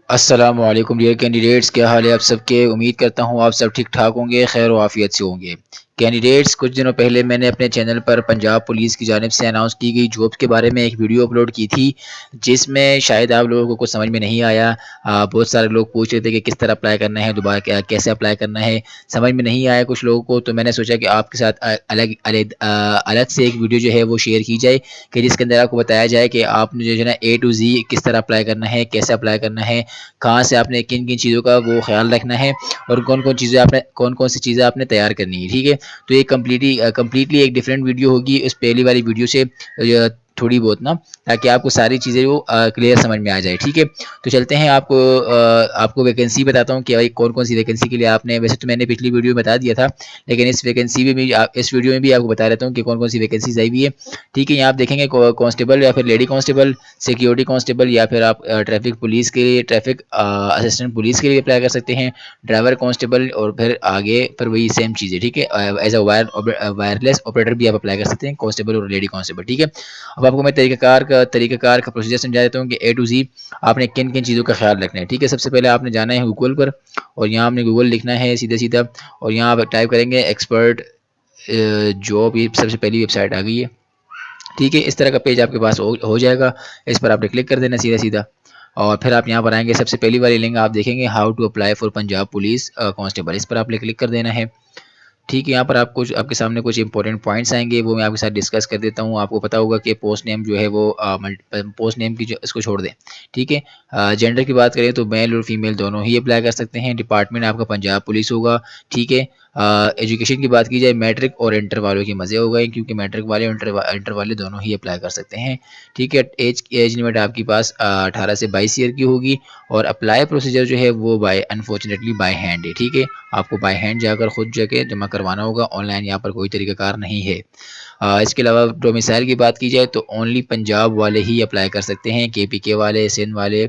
अस्सलामुअलैकुम dear candidates, क्या हाल है आप सबके। उम्मीद करता हूँ आप सब ठीक ठाक होंगे, खैर व आफियत से होंगे। कैंडिडेट्स, कुछ दिनों पहले मैंने अपने चैनल पर पंजाब पुलिस की जानिब से अनाउंस की गई जॉब के बारे में एक वीडियो अपलोड की थी, जिसमें शायद आप लोगों को कुछ समझ में नहीं आया। बहुत सारे लोग पूछ रहे थे कि किस तरह अप्लाई करना है, दोबारा कैसे अप्लाई करना है, समझ में नहीं आया कुछ लोगों को। तो मैंने सोचा कि आपके साथ अलग से एक वीडियो जो है वो शेयर की जाए, कि जिसके अंदर आपको बताया जाए कि आपने जो है ना A to Z किस तरह अप्लाई करना है, कैसे अप्लाई करना है, कहाँ से आपने किन किन चीज़ों का वो ख्याल रखना है, और कौन कौन सी चीज़ें आपने तैयार करनी है। ठीक है, तो ये कम्प्लीटली एक डिफरेंट वीडियो होगी उस पहली वाली वीडियो से, थोड़ी बहुत ना, ताकि आपको सारी चीज़ें वो क्लियर समझ में आ जाए। ठीक है, तो चलते हैं, आपको वैकेंसी बताता हूँ कि भाई कौन कौन सी वैकेंसी के लिए आपने, वैसे तो मैंने पिछली वीडियो में बता दिया था, लेकिन इस वीडियो में भी आपको बता रहता हूँ कि कौन कौन सी वैकेंसीज आई हुई है। ठीक है, यहाँ आप देखेंगे कांस्टेबल या फिर लेडी कांस्टेबल, सिक्योरिटी कांस्टेबल, या फिर आप ट्रैफिक पुलिस के लिए, ट्रैफिक असिस्टेंट पुलिस के लिए अप्लाई कर सकते हैं, ड्राइवर कांस्टेबल, और फिर आगे फिर वही सेम चीज़ें। ठीक है, एज अ वायरलेस ऑपरेटर भी आप अप्लाई कर सकते हैं, कांस्टेबल और लेडी कांस्टेबल। ठीक है, अब आपको मैं तरीकाकार का प्रोसीजर समझा देता हूँ कि A to Z आपने किन किन चीज़ों का ख्याल रखना है। ठीक है, सबसे पहले आपने जाना है गूगल पर, और यहाँ आपने गूगल लिखना है सीधा सीधा, और यहाँ आप टाइप करेंगे एक्सपर्ट जॉब, ये सबसे पहली वेबसाइट आ गई है। ठीक है, इस तरह का पेज आपके पास हो जाएगा, इस पर आपने क्लिक कर देना सीधा सीधा, और फिर आप यहाँ पर आएंगे, सबसे पहली वाली लिंक आप देखेंगे how to apply for Punjab police constable, इस पर आपने क्लिक कर देना है। ठीक है, यहाँ पर आपके सामने कुछ इंपॉर्टेंट पॉइंट्स आएंगे, वो मैं आपके साथ डिस्कस कर देता हूँ। आपको पता होगा कि पोस्ट नेम जो है वो पोस्ट नेम की जो इसको छोड़ दें। ठीक है, जेंडर की बात करें तो मेल और फीमेल दोनों ही अप्लाई कर सकते हैं। डिपार्टमेंट आपका पंजाब पुलिस होगा। ठीक है, एजुकेशन की बात की जाए, मैट्रिक और इंटर वालों के मज़े हो गए, क्योंकि मैट्रिक वाले और इंटर वाले दोनों ही अप्लाई कर सकते हैं। ठीक है, एज लिमिट आपके पास 18 से 22 ईयर की होगी, और अप्लाई प्रोसीजर जो है वो अनफॉर्चुनेटली बाय हैंड है। ठीक है, आपको बाय हैंड जाकर खुद जाके जमा करवाना होगा, ऑनलाइन यहाँ पर कोई तरीकाकार नहीं है। इसके अलावा डोमिसाइल की बात की जाए तो ओनली पंजाब वाले ही अप्लाई कर सकते हैं, KPK वाले, सिंध वाले,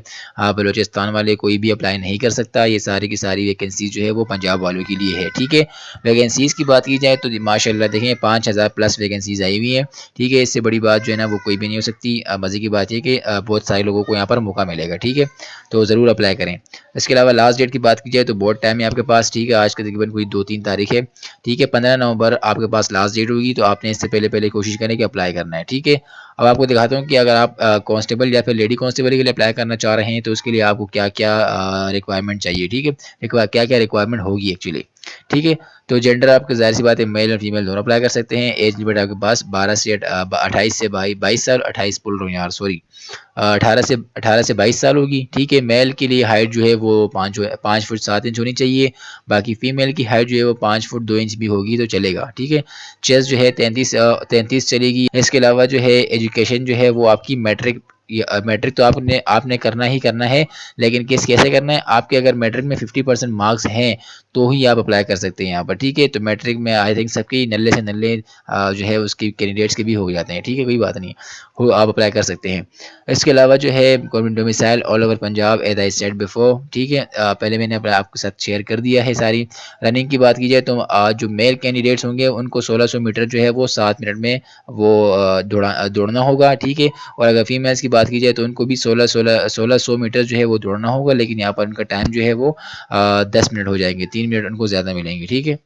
बलूचिस्तान वाले कोई भी अप्लाई नहीं कर सकता। ये सारी की सारी वैकेंसी जो है वो पंजाब वालों के लिए है। ठीक है, वैकेंसीज़ की बात की जाए तो माशाल्लाह देखें 5000 प्लस वैकेंसीज आई हुई हैं। ठीक है, इससे बड़ी बात जो है ना वो कोई भी नहीं हो सकती। मज़े की बात है कि बहुत सारे लोगों को यहाँ पर मौका मिलेगा। ठीक है, तो ज़रूर अप्लाई करें। इसके अलावा लास्ट डेट की बात की जाए तो बहुत टाइम है आपके पास। ठीक है, आज के तकरीबन कोई 2-3 तारीख है। ठीक है, 15 नवंबर आपके पास लास्ट डेट होगी, तो आपने इससे पहले पहले कोशिश करें कि अप्लाई करना है। ठीक है, अब आपको दिखाता हूँ कि अगर आप कांस्टेबल या फिर लेडी कांस्टेबल के लिए अप्लाई करना चाह रहे हैं तो उसके लिए आपको क्या क्या रिक्वायरमेंट चाहिए। ठीक है, क्या क्या रिक्वायरमेंट होगी एक्चुअली। ठीक है, तो जेंडर आपके ज़ाहिर सी बात है मेल और फीमेल दोनों अप्लाई कर सकते हैं। एज लिमिट आपके पास 28 से 22 साल, 28 बोल रहा हूँ यार, सॉरी, 18 से 22 साल होगी। ठीक है, मेल के लिए हाइट जो है वो 5 फुट 7 इंच होनी चाहिए। बाकी फीमेल की हाइट जो है वो 5 फुट 2 इंच भी होगी तो चलेगा। ठीक है, चेस्ट जो है 33 चलेगी। इसके अलावा जो है एजुकेशन जो है वो आपकी मैट्रिक तो आपने आपने करना ही करना है, लेकिन कैसे करना है, आपके अगर मैट्रिक में 50% मार्क्स हैं तो ही आप अप्लाई कर सकते हैं यहाँ पर। ठीक है, तो मैट्रिक में आई थिंक सबकी नल्ले से नल्ले जो है उसकी कैंडिडेट्स के भी हो जाते हैं। ठीक है, कोई बात नहीं, हो आप अप्लाई कर सकते हैं। इसके अलावा जो है government domicile all over Punjab as I said before. ठीक है, पहले मैंने अपने आपके साथ शेयर कर दिया है सारी। रनिंग की बात की जाए तो जो मेल कैंडिडेट्स होंगे उनको 1600 मीटर जो है वो 7 मिनट में वो दौड़ना होगा। ठीक है, और अगर फीमेल्स की बात की जाए तो उनको भी 1600 मीटर जो है वो दौड़ना होगा, लेकिन यहाँ पर उनका टाइम जो है वो 10 मिनट हो जाएंगे, 3 मिनट उनको ज़्यादा मिलेंगे। ठीक है,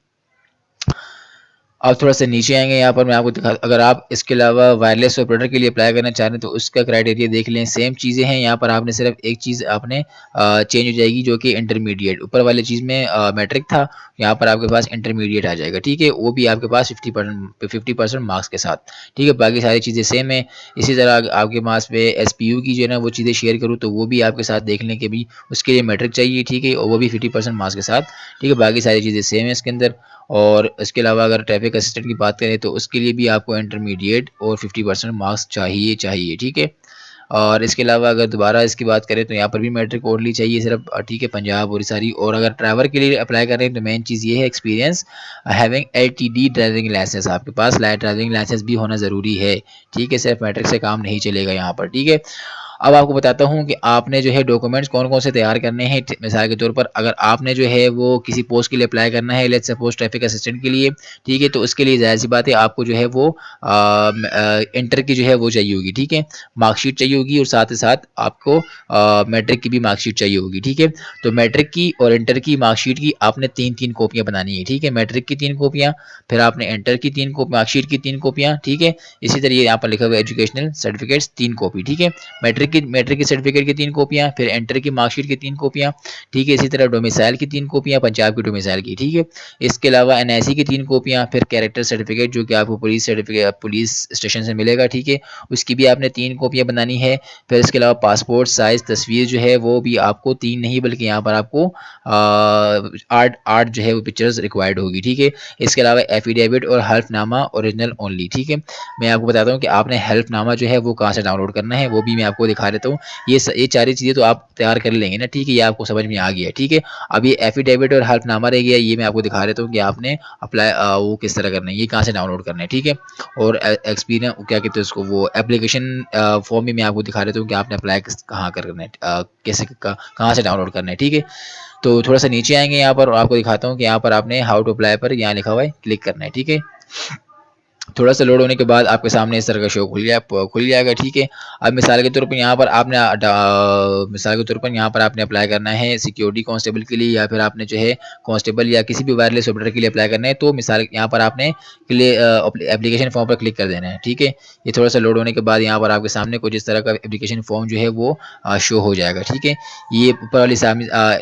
आप थोड़ा सा नीचे आएंगे, यहाँ पर मैं आपको दिखा, अगर आप इसके अलावा वायरलेस ऑपरेटर के लिए अप्लाई करना चाह रहे हैं तो उसका क्राइटेरिया देख लें, सेम चीज़ें हैं। यहाँ पर आपने सिर्फ एक चीज़ आपने चेंज हो जाएगी, जो कि इंटरमीडिएट, ऊपर वाली चीज़ में मैट्रिक था, यहाँ पर आपके पास इंटरमीडिएट आ जाएगा। ठीक है, वो भी आपके पास 50% मार्क्स के साथ। ठीक है, बाकी सारी चीज़ें सेम है। इसी तरह आपके पास पे SPU की जो है ना वो चीज़ें शेयर करूँ तो वो भी आपके साथ देख लें कि भी उसके लिए मैट्रिक चाहिए। ठीक है, और वो भी 50% मार्क्स के साथ। ठीक है, बाकी सारी चीज़ें सेम है इसके अंदर। और इसके अलावा अगर ट्रैफिक असिस्टेंट की बात करें तो उसके लिए भी आपको इंटरमीडिएट और 50% मार्क्स चाहिए। ठीक है, और इसके अलावा अगर दोबारा इसकी बात करें तो यहाँ पर भी मैट्रिक ओनली चाहिए सिर्फ। ठीक है, पंजाब और सारी। और अगर ड्राइवर के लिए अप्लाई कर रहे हैं तो मेन चीज़ ये है experience, having LTD driving licence, आपके पास लाइट ड्राइविंग लाइसेंस भी होना ज़रूरी है। ठीक है, सिर्फ मैट्रिक से काम नहीं चलेगा यहाँ पर। ठीक है, अब आपको बताता हूँ कि आपने जो है डॉक्यूमेंट्स कौन-कौन से तैयार करने हैं। मिसाल के तौर पर अगर आपने जो है वो किसी पोस्ट के लिए अप्लाई करना है, लेट्स सपोज़ ट्रैफिक असिस्टेंट के लिए, ठीक है? तो उसके लिए ज़ाहिर-सी बात है आपको जो है वो इंटर की जो है वो चाहिए होगी, ठीक है? मार्कशीट चाहिए होगी और साथ ही साथ आपको मैट्रिक की भी मार्कशीट चाहिए होगी, ठीक है? तो मैट्रिक की और इंटर की मार्कशीट की आपने 3-3 कॉपियाँ बनानी है, ठीक है? मैट्रिक की 3 कॉपियाँ, फिर आपने इंटर की 3 मार्कशीट की 3 कॉपियाँ, ठीक है? इसी तरह यहाँ पर लिखा हुआ है एजुकेशनल सर्टिफिकेट्स 3 कॉपी, ठीक है? मैट्रिक की सर्टिफिकेट की 3 कॉपियाँ, फिर इंटर की मार्कशीट की 3 कॉपियाँ, ठीक है? इसी तरह डोमिसाइल की 3 कॉपियाँ, पंजाब की डोमिसाइल की, ठीक है? इसके अलावा एनआईसी की 3 कॉपियाँ, फिर कैरेक्टर सर्टिफिकेट जो कि आपको पुलिस स्टेशन से मिलेगा, ठीक है? उसकी भी आपने 3 कॉपियाँ बनानी है। फिर इसके अलावा पासपोर्ट साइज़ तस्वीर जो है वो भी आपको 3 नहीं बल्कि यहाँ पर आपको 8 जो है वो पिक्चर्स रिक्वायर्ड होगी, ठीक है? इसके अलावा एफिडेविट और हल्फनामा ओरिजिनल ओनली, ठीक है? मैं आपको बताता हूँ कि आपने हल्फनामा जो है वो कहाँ से डाउनलोड करना है, वो भी मैं आपको दिखा देता हूँ। ये सारी चीज़ें तो आप तैयार कर लेंगे ना, ठीक है? ये आपको समझ में आ गया है, ठीक है? अब ये एफिडेविट और हल्फनामा रह गया, ये मैं आपको दिखा देता हूँ कि आपने वो किस तरह करना है, ये कहाँ से डाउनलोड करना है, ठीक है? और एक्सपीरियंस क्या कहते हैं उसको, वो एप्लीकेशन फॉर्म भी मैं आपको दिखा देता हूँ कि आपने अप्लाई कहाँ करना है, कैसे कहाँ से डाउनलोड करना है, ठीक है? तो थोड़ा-सा नीचे आएँगे यहाँ पर और आपको दिखाता हूँ कि यहाँ पर आपने हाउ टू अप्लाई पर यहाँ लिखा हुआ है, क्लिक करना है, ठीक है? थोड़ा-सा लोड होने के बाद आपके सामने इस तरह का शो खुल जाएगा, ठीक है? अब मिसाल के तौर पे यहाँ पर आपने मिसाल के तौर पर यहाँ पर आपने अप्लाई करना है सिक्योरिटी कांस्टेबल के लिए या फिर आपने जो है कांस्टेबल या किसी भी वायरलेस ऑपरेटर के लिए अप्लाई करना है, तो मिसाल यहाँ पर आपने एप्लीकेशन फॉर्म पर क्लिक कर देना है, ठीक है? ये थोड़ा-सा लोड होने के बाद यहाँ पर आपके सामने कुछ इस तरह का एप्लीकेशन फॉर्म जो है वो शो हो जाएगा, ठीक है? ये ऊपर वाली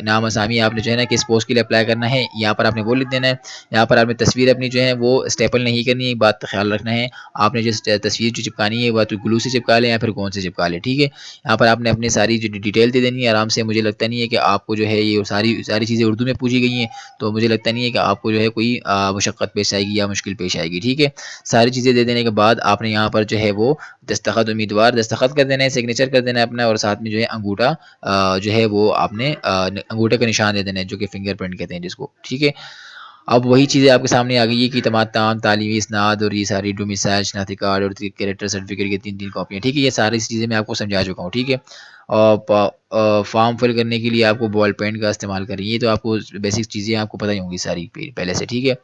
नाम असामी आपने जो है ना किस पोस्ट के लिए अप्लाई करना है, यहाँ पर आपने वो लिख देना है। यहाँ पर आपने तस्वीर अपनी जो है वो स्टेपल नहीं करनी है, एक बात का ख्याल रखना है। आपने जिस तस्वीर जो चिपकानी है वह तो ग्लू से चिपका लें या फिर गोंद से चिपका लें, ठीक है? यहाँ पर आपने अपनी सारी जो डिटेल दे देनी है आराम से। मुझे लगता नहीं है कि आपको जो है ये सारी सारी चीज़ें उर्दू में पूछी गई हैं, तो मुझे लगता नहीं है कि आपको जो है कोई मुशक्क़त पेश आएगी या मुश्किल पेश आएगी, ठीक है? सारी चीज़ें दे देने के बाद आपने यहाँ पर जो है वो दस्तखत कर देना है, सिग्नेचर कर देना है अपना और साथ में जो है अंगूठा जो है वो आपने अंगूठे का निशान दे देना है जो कि फिंगरप्रिंट कहते हैं जिसको, ठीक है? अब वही चीज़ें आपके सामने आ गई है कि तमाम तालीमी इसनाद और ये सारी डोमिसाइल शनाख्ती कार्ड और कैरेक्टर सर्टिफिकेट की 3-3 कॉपियाँ, ठीक है? ये सारी चीज़ें मैं आपको समझा चुका हूँ, ठीक है? फॉर्म फिल करने के लिए आपको बॉल पेन का इस्तेमाल करें, ये तो आपको बेसिक चीज़ें आपको पता ही होंगी सारी पहले से, ठीक है?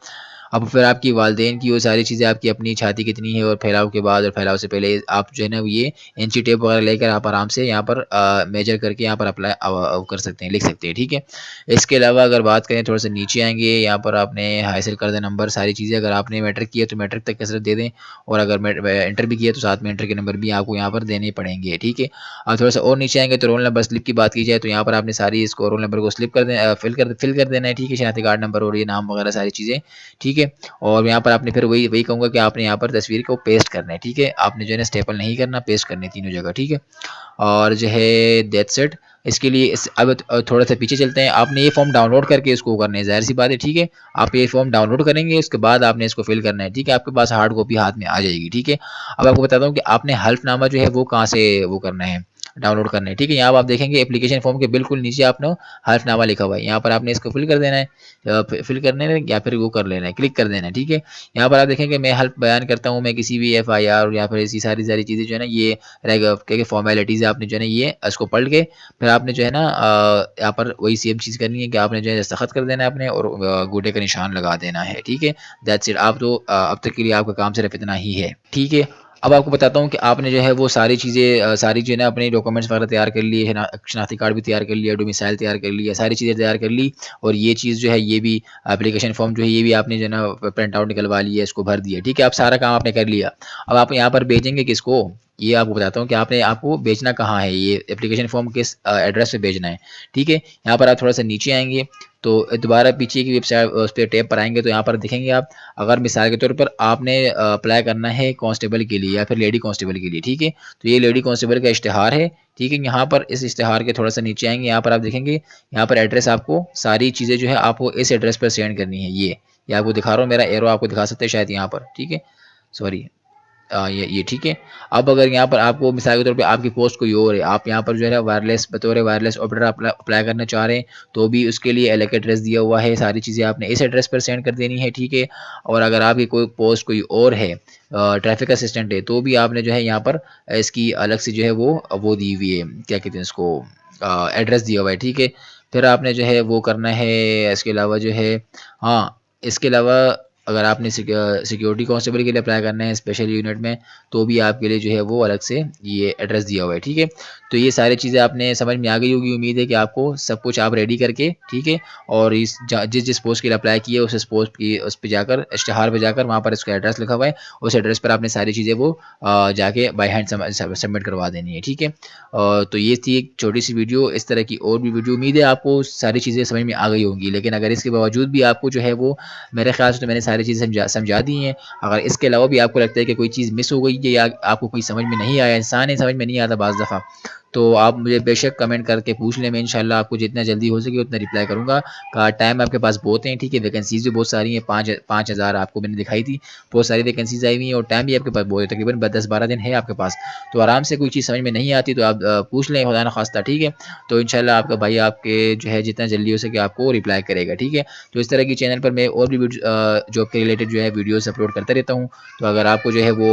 अब फिर आपकी वालदेन की वो सारी चीज़ें आपकी अपनी छाती कितनी है और फैलाव के बाद और फैलाव से पहले आप जो है ना ये इंची टेप वगैरह लेकर आप आराम से यहाँ पर मेजर करके यहाँ पर अप्लाई कर सकते हैं, लिख सकते हैं, ठीक है? इसके अलावा अगर बात करें थोड़ा-सा नीचे आएँगे, यहाँ पर आपने हासिल करदा नंबर सारी चीज़ें अगर आपने मैट्रिक किया तो मैट्रिक तक कसरत दे दें और अगर इंटर भी किया तो साथ में इंटर के नंबर भी आपको यहाँ पर देने पड़ेंगे, ठीक है? अब थोड़ा-सा और नीचे आएँगे तो रोल नंबर स्लिप की बात की जाए तो यहाँ पर आपने सारी इसको रोल नंबर को स्लिप कर फिल कर देना है, ठीक है? शनाख्ती कार्ड नंबर और ये नाम वगैरह सारी चीज़ें, ठीक है? और यहाँ पर आपने फिर वही वही कहूँगा कि आपने यहाँ पर तस्वीर को पेस्ट करना है, ठीक है? आपने जो है ना स्टेपल नहीं करना, पेस्ट करनी है तीनों जगह, ठीक है? और जो है दैट्स इट। इसके लिए अब थोड़ा-सा पीछे चलते हैं। आपने ये फॉर्म डाउनलोड करके इसको करना है, ज़ाहिर-सी बात है, ठीक है? आप ये फॉर्म डाउनलोड करेंगे, उसके बाद आपने इसको फिल करना है, ठीक है? आपके पास हार्ड कॉपी हाथ में आ जाएगी, ठीक है? अब आपको बताता हूँ कि आपने हल्फनामा जो है वो कहाँ से वो करना है, डाउनलोड करना है, ठीक है? यहाँ पर आप देखेंगे एप्लीकेशन फॉर्म के बिल्कुल नीचे आपने हल्फनामा लिखा हुआ है, यहाँ पर आपने इसको फिल कर देना है। फिल करने में या फिर वो कर लेना है, क्लिक कर देना है, ठीक है? यहाँ पर आप देखेंगे मैं हेल्प बयान करता हूँ, मैं किसी भी एफआईआर या फिर ऐसी सारी चीज़ें जो है ना ये क्या फॉर्मेलिटीज़ है आपने जो है ना ये इसको पढ़ के फिर आपने जो है ना यहाँ पर वही सेम चीज़ करनी है कि आपने जो है दस्तखत कर देना है अपने और अंगूठे का निशान लगा देना है, ठीक है? That's it. आप तो अब तक के लिए आपका काम सिर्फ इतना ही है, ठीक है? अब आपको बताता हूँ कि आपने जो है वो सारी चीज़ें सारी जो है ना अपने डॉक्यूमेंट्स वगैरह तैयार कर लिए है ना, शनाख्ती कार्ड भी तैयार कर लिया, डोमिसाइल तैयार कर लिया, सारी चीज़ें तैयार कर ली और ये चीज़ जो है ये भी एप्लीकेशन फॉर्म जो है ये भी आपने जो है ना प्रिंट आउट निकलवा लिया, इसको भर दिया, ठीक है? अब सारा काम आपने कर लिया। अब आप यहाँ पर भेजेंगे किसको? ये आपको बताता हूँ कि आपने आपको भेजना कहाँ है, ये एप्लीकेशन फॉर्म किस एड्रेस पे भेजना है, ठीक है? यहाँ पर आप थोड़ा-सा नीचे आएँगे तो दोबारा पीछे की वेबसाइट उस पे टैब पर आएँगे तो यहाँ पर दिखेंगे आप अगर मिसाल के तौर पर आपने अप्लाई करना है कांस्टेबल के लिए या फिर लेडी कांस्टेबल के लिए, ठीक है? तो ये लेडी कांस्टेबल का इश्तिहार है, ठीक है? यहाँ पर इस इश्तिहार के थोड़ा-सा नीचे आएँगे, यहाँ पर आप देखेंगे, यहाँ पर एड्रेस आपको सारी चीज़ें जो है आपको इस एड्रेस पर सेंड करनी है ये आपको दिखा रहा हूँ, मेरा एरो आपको दिखा सकते हैं शायद यहाँ पर, ठीक है? सॉरी। ये ठीक है। अब अगर यहाँ पर आपको मिसाल के तौर पे आपकी पोस्ट कोई और है, आप यहाँ पर जो है ना वायरलेस बतौर वायरलेस ऑपरेटर अप्लाई करना चाह रहे हैं, तो भी उसके लिए अलग एड्रेस दिया हुआ है। सारी चीज़ें आपने इस एड्रेस पर सेंड कर देनी है, ठीक है। और अगर आपकी कोई पोस्ट कोई और है, ट्रैफिक असिस्टेंट है, तो भी आपने जो है यहाँ पर इसकी अलग से जो है वो दी हुई है, क्या कहते हैं इसको, एड्रेस दिया हुआ है, ठीक है। फिर आपने जो है वो करना है। इसके अलावा जो है, हाँ, इसके अलावा अगर आपने सिक्योरिटी कांस्टेबल के लिए अप्लाई करना है स्पेशल यूनिट में, तो भी आपके लिए जो है वो अलग से ये एड्रेस दिया हुआ है, ठीक है। तो ये सारी चीज़ें आपने समझ में आ गई होगी। उम्मीद है कि आपको सब कुछ आप रेडी करके, ठीक है, और जिस जिस पोस्ट के लिए अप्लाई किए उस पोस्ट की उस पर जाकर इश्तहार पर जाकर वहाँ पर इसका एड्रेस लिखा हुआ है, उस एड्रेस पर आपने सारी चीज़ें वो जाके बाई हैंड सबमिट करवा देनी है, ठीक है। तो ये थी एक छोटी सी वीडियो। इस तरह की और भी वीडियो उम्मीद है आपको सारी चीज़ें समझ में आ गई होंगी। लेकिन अगर इसके बावजूद भी आपको जो है वो, मेरे ख्याल से तो मैंने सारी चीज़ें समझा दी हैं। अगर इसके अलावा भी आपको लगता है कि कोई चीज़ मिस हो गई है या आपको कोई समझ में नहीं आया, इंसान ही समझ में नहीं आता बाज़ दफ़ा, तो आप मुझे बेशक कमेंट करके पूछ लें। मैं इंशाल्लाह आपको जितना जल्दी हो सके उतना रिप्लाई करूँगा। का टाइम आपके पास बहुत है, ठीक है, वैकेंसीज़ भी बहुत सारी हैं, 5,000 आपको मैंने दिखाई थी, बहुत सारी वैकेंसीज़ आई हुई हैं और टाइम भी आपके पास बहुत है, तकरीबन 10-12 दिन है आपके पास। तो आराम से कोई चीज़ समझ में नहीं आती तो आप पूछ लें खुदा न खास्ता, ठीक है। तो इंशाल्लाह आपका भाई आपके जो है जितना जल्दी हो सके आपको रिप्लाई करेगा, ठीक है। तो इस तरह की चैनल पर मैं और भी जॉब के रिलेटेड जो है वीडियोज़ अपलोड करता रहता हूँ। तो अगर आपको जो है वो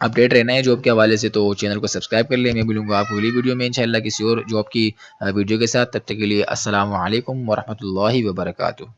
अपडेट रहना है जॉब के हवाले से, तो चैनल को सब्सक्राइब कर लें। मैं मिलूँगा आपको अगली वीडियो में इंशाल्लाह किसी और जॉब की वीडियो के साथ। तब तक के लिए अस्सलामु अलैकुम व रहमतुल्लाहि व बरकातुहू।